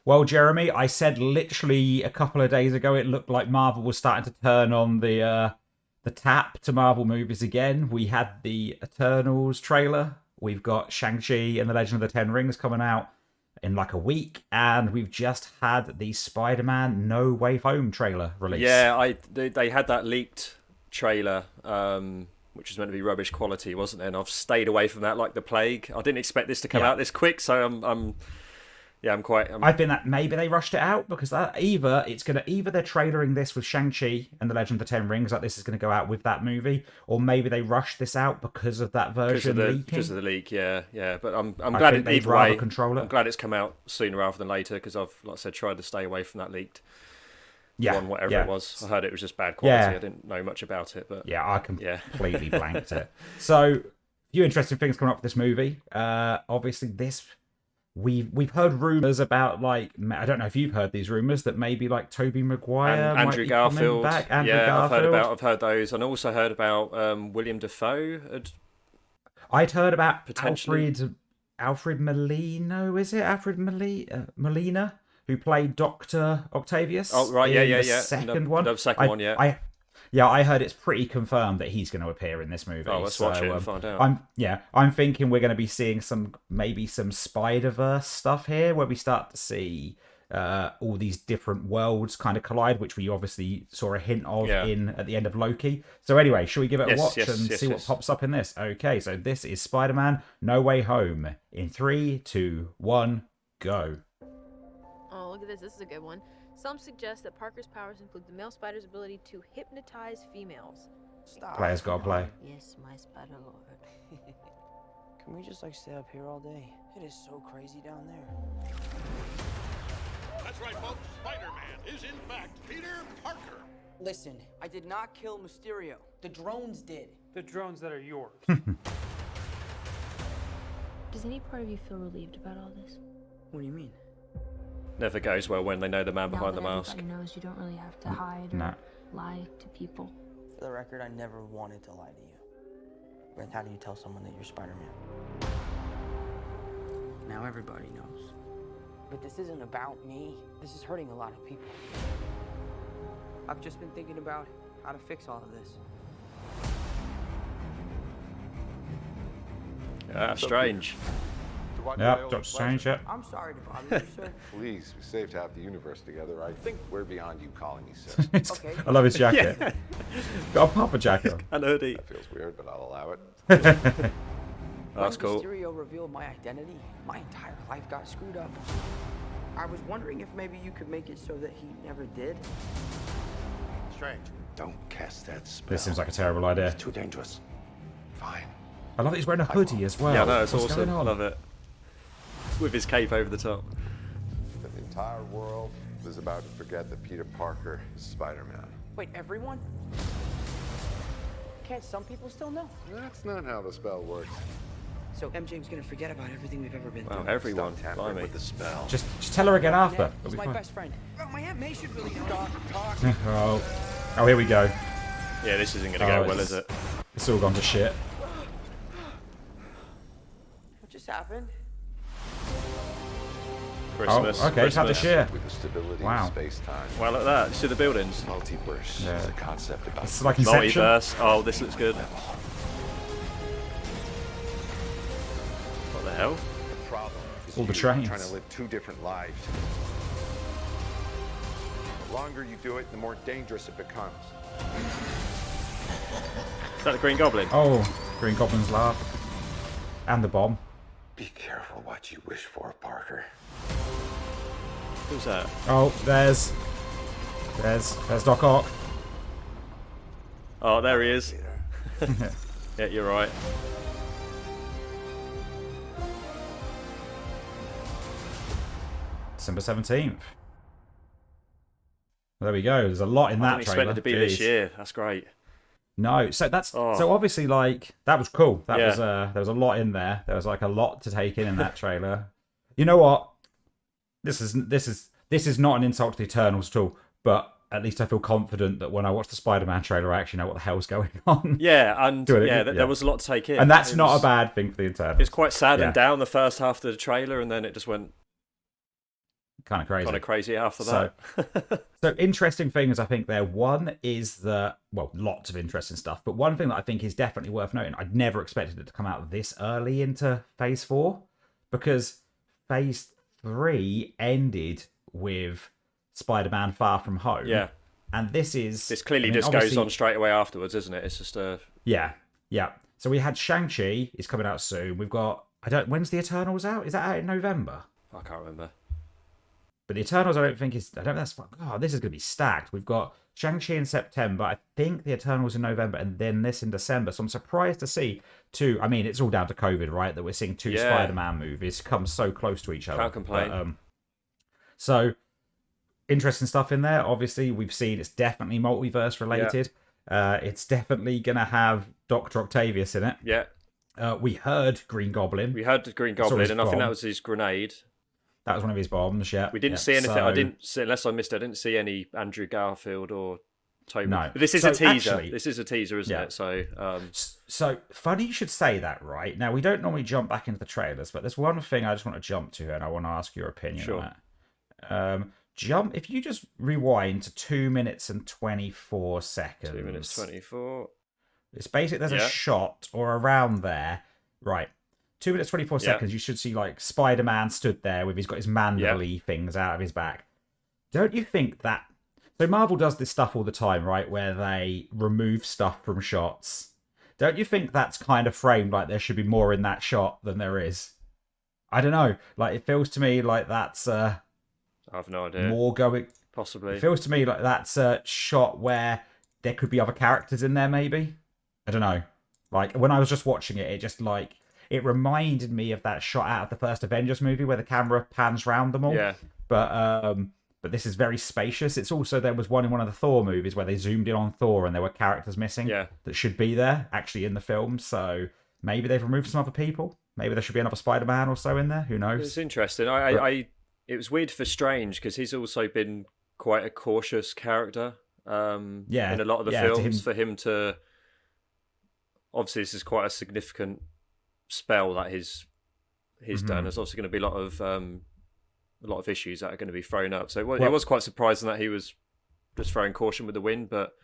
Well, Jeremy, I said literally a couple of days ago it looked like Marvel was starting to turn on the tap to Marvel movies again. We had the Eternals trailer. We've got Shang-Chi and the Legend of the Ten Rings coming out in like a week, and we've just had the Spider-Man No Way Home trailer release. Yeah, they had that leaked trailer, which was meant to be rubbish quality, wasn't it? And I've stayed away from that like the plague. I didn't expect this to come out this quick, so I think that maybe they rushed it out because either they're trailering this with Shang-Chi and the Legend of the Ten Rings, like this is going to go out with that movie, or maybe they rushed this out because of that version leaking. Because of the leak, yeah. But I'm glad it either way. Control it. I'm glad it's come out sooner rather than later because I've, like I said, tried to stay away from that leaked one, whatever it was. I heard it was just bad quality. I didn't know much about it, but I completely blanked it. So, a few interesting things coming up with this movie. Obviously, this. We've heard rumors about, like, I don't know if you've heard these rumors that maybe like Tobey Maguire, and Andrew Garfield. Garfield. I've heard those, and also heard about William Dafoe. I'd heard about potentially Alfred Molina. Is it Alfred Molina who played Dr. Octavius? Oh right, yeah. Second one. The second one, yeah. I heard it's pretty confirmed that he's going to appear in this movie. Oh, let's watch it and find out. I'm thinking we're going to be seeing some Spider-Verse stuff here, where we start to see all these different worlds kind of collide, which we obviously saw a hint of at the end of Loki. So anyway, shall we give it a watch and see what pops up in this? Okay, so this is Spider-Man No Way Home. In 3, 2, 1, go. Oh, look at this. This is a good one. Some suggest that Parker's powers include the male spider's ability to hypnotize females. Stop. Players gotta play. Yes, my spider lord. Can we just stay up here all day? It is so crazy down there. That's right, folks. Spider-Man is in fact Peter Parker. Listen, I did not kill Mysterio. The drones did. The drones that are yours. Does any part of you feel relieved about all this? What do you mean? Never goes well when they know the man behind the mask. Everybody knows you don't really have to hide or lie to people. For the record, I never wanted to lie to you. But how do you tell someone that you're Spider-Man? Now everybody knows. But this isn't about me. This is hurting a lot of people. I've just been thinking about how to fix all of this. Yeah, strange. Yeah, Doctor Strange, yeah. I'm sorry to bother you, sir. Please, we saved half the universe together. I think we're beyond you calling me sir. Okay. I love his jacket. Got a puffer jacket on. And hoodie. That feels weird, but I'll allow it. That's cool. When Mysterio revealed my identity, my entire life got screwed up. I was wondering if maybe you could make it so that he never did. Strange. Don't cast that spell. This seems like a terrible idea. It's too dangerous. Fine. I love that he's wearing a hoodie as well. Yeah, no, it's What's awesome. going I on? love it. With his cape over the top. The entire world is about to forget that Peter Parker is Spider-Man. Wait, everyone? Can't some people still know? That's not how the spell works. So MJ's gonna forget about everything we've ever been Wow, through. everyone. Stop tampering Blimey. with the spell. Just tell her again after. Ned, It'll he's be my fine. best friend. Oh, my Aunt May should really know. Talk. Oh, here we go. Yeah, this isn't going to go well, is it? It's all gone to shit. What just happened? Christmas. Oh, okay, have to share. With the stability Wow. of space-time. Well, look at that. You see the buildings? Multiverse Yeah. is a concept about It's like Inception. Multiverse. Oh, this looks good. What the hell? the problem. Is All the you trains. trying to live two different lives. The longer you do it, the more dangerous it becomes. Is that the Green Goblin? Oh, Green Goblin's laugh. And the bomb. Be careful what you wish for, Parker. Who's that? Oh, there's Doc Ock. Oh, there he is. Yeah, you're right. December 17th. There we go. There's a lot in I that didn't trailer. expect it to be this year. That's great. No, so so obviously like that was cool. That Yeah. was there was a lot in there. There was like a lot to take in that trailer. You know what? This is not an insult to the Eternals at all, but at least I feel confident that when I watch the Spider-Man trailer, I actually know what the hell's going on. Yeah, and Yeah. there was a lot to take in. And that's It not was- a bad thing for the Eternals. It's quite sad Yeah. and down the first half of the trailer, and then it just went. kind of crazy. Kind of crazy after that. So interesting things, I think there. One is that, well, lots of interesting stuff, but one thing that I think is definitely worth noting, I'd never expected it to come out this early into Phase 4, because Phase 3 ended with Spider-Man Far From Home. Yeah. And this clearly just goes on straight away afterwards, isn't it? It's just a... Yeah. So we had Shang-Chi is coming out soon. We've got, when's the Eternals out? Is that out in November? I can't remember. But the Eternals, this is going to be stacked. We've got Shang-Chi in September. I think the Eternals in November, and then this in December. So I'm surprised to see two. I mean, it's all down to COVID, right? That we're seeing two Spider-Man movies come so close to each other. Can't complain. But, so interesting stuff in there. Obviously, we've seen it's definitely multiverse related. Yeah. It's definitely going to have Dr. Octavius in it. Yeah. We heard Green Goblin. We heard the Green Goblin, and I think that was his grenade. That was one of his bombs, yeah. We didn't see anything. I didn't see, unless I missed it, I didn't see any Andrew Garfield or Tobey. No. But this is a teaser. This is a teaser, isn't it? So funny you should say that, right? Now, we don't normally jump back into the trailers, but there's one thing I just want to jump to, and I want to ask your opinion on it. If you just rewind to 2 minutes and 24 seconds. 2 minutes 24. It's basically, there's a shot or around there, right? 2 minutes 24 seconds. You should see like Spider-Man stood there with got his mandible things out of his back. Don't you think that? So Marvel does this stuff all the time, right? Where they remove stuff from shots. Don't you think that's kind of framed like there should be more in that shot than there is? I don't know. Like it feels to me like that's. I have no idea. More going. Possibly. It feels to me like that's a shot where there could be other characters in there. Maybe. I don't know. Like when I was just watching it, it just like. It reminded me of that shot out of the first Avengers movie where the camera pans round them all. Yeah. But this is very spacious. It's also, there was one in one of the Thor movies where they zoomed in on Thor and there were characters missing that should be there actually in the film. So maybe they've removed some other people. Maybe there should be another Spider-Man or so in there. Who knows? It's interesting. It was weird for Strange because he's also been quite a cautious character. In a lot of the films for him to. Obviously, this is quite a significant spell that he's done. There's obviously going to be a lot of issues that are going to be thrown up. So it was quite surprising that he was just throwing caution with the wind. But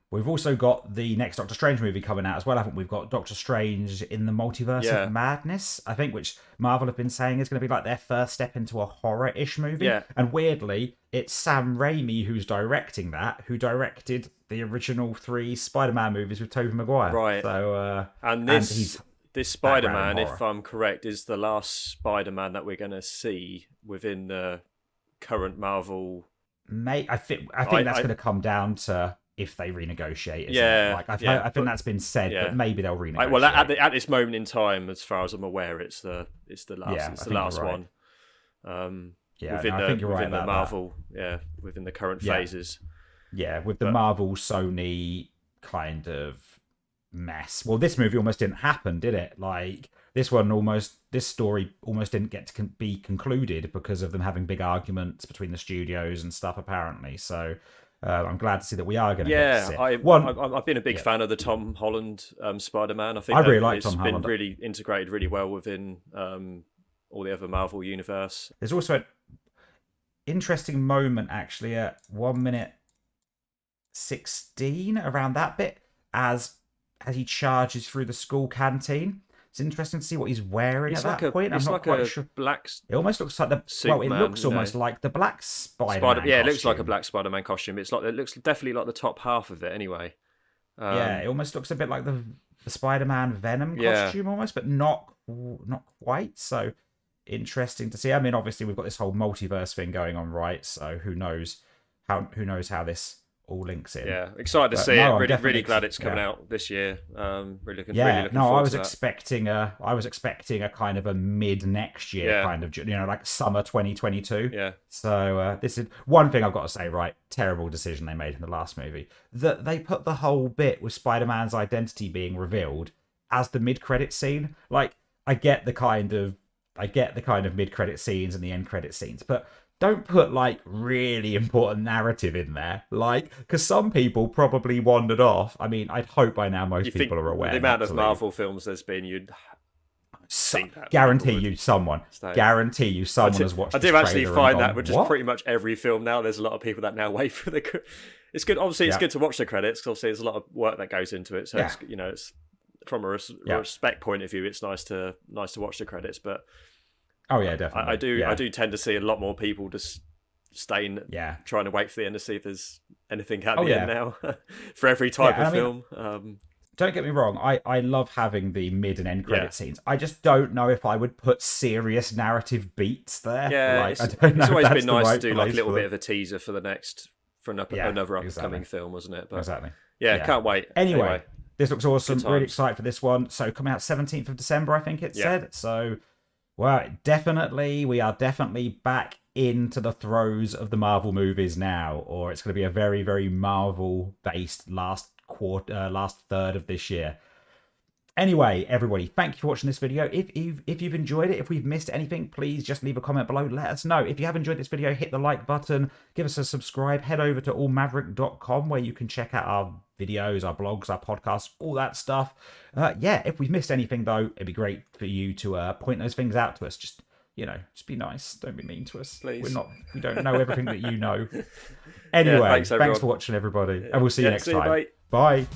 we've also got the next Doctor Strange movie coming out as well, haven't we? We've got Doctor Strange in the Multiverse of Madness, I think, which Marvel have been saying is going to be like their first step into a horror-ish movie. Yeah. And weirdly, it's Sam Raimi who's directing that, who directed the original 3 Spider-Man movies with Tobey Maguire. Right. So, this Spider-Man, if I'm correct, is the last Spider-Man that we're going to see within the current Marvel. I think that's going to come down to if they renegotiate. I think that's been said, but maybe they'll renegotiate. Well, at this moment in time, as far as I'm aware, it's the last one. I think you're right within about the Marvel, within the current phases. Yeah, with the Marvel Sony kind of mess. Well, this movie almost didn't happen, did it? Like this story almost didn't get to be concluded because of them having big arguments between the studios and stuff, apparently. So I'm glad to see that we are going to get to see it. I've been a big fan of the Tom Holland Spider-Man. I think I really like Tom Holland. It's been really integrated really well within all the other Marvel universe. There's also an interesting moment actually at 1 minute 16 around that bit as he charges through the school canteen. It's interesting to see what he's wearing at that point. I'm not quite sure. It almost looks like it looks almost like the black Spider-Man. It looks like a black Spider-Man costume. It looks definitely like the top half of it anyway. It almost looks a bit like the Spider-Man Venom costume almost, but not quite. So interesting to see. I mean, obviously we've got this whole multiverse thing going on, right? So who knows how this all links in. Yeah, excited to see it. Really glad it's coming out this year. Really looking forward to I was expecting a kind of a mid next year kind of, like summer 2022. Yeah. So this is one thing I've got to say, right? Terrible decision they made in the last movie. That they put the whole bit with Spider-Man's identity being revealed as the mid-credit scene. Like I get the kind of mid-credit scenes and the end credit scenes, but don't put like really important narrative in there, like because some people probably wandered off. I mean, I'd hope by now most people are aware. The amount of Marvel films there's been, guarantee you someone has watched. I do actually find that with just pretty much every film now. There's a lot of people that now wait for the. It's good. Obviously, it's good to watch the credits. Because obviously, there's a lot of work that goes into it. So it's, it's from a respect point of view, it's nice to watch the credits. But definitely. I do tend to see a lot more people just staying, trying to wait for the end to see if there's anything at the end now for every type of film. Don't get me wrong, I love having the mid and end credit scenes. I just don't know if I would put serious narrative beats there. Yeah, it's always been nice to do like a little bit of a teaser for another upcoming film, wasn't it? But, exactly. Yeah, can't wait. Anyway, this looks awesome. Really excited for this one. So coming out 17th of December, I think it said. So, we are definitely back into the throes of the Marvel movies now, or it's going to be a very, very Marvel-based last third of this year. Anyway, everybody, thank you for watching this video. If you've enjoyed it, if we've missed anything, please just leave a comment below. Let us know. If you have enjoyed this video, hit the like button, give us a subscribe, head over to allmaverick.com where you can check out our videos, our blogs, our podcasts, all that stuff. If we've missed anything, though, it'd be great for you to point those things out to us. Just be nice. Don't be mean to us. Please. We don't know everything that you know. Anyway, thanks for watching, everybody. And we'll see you next time. Bye. Bye.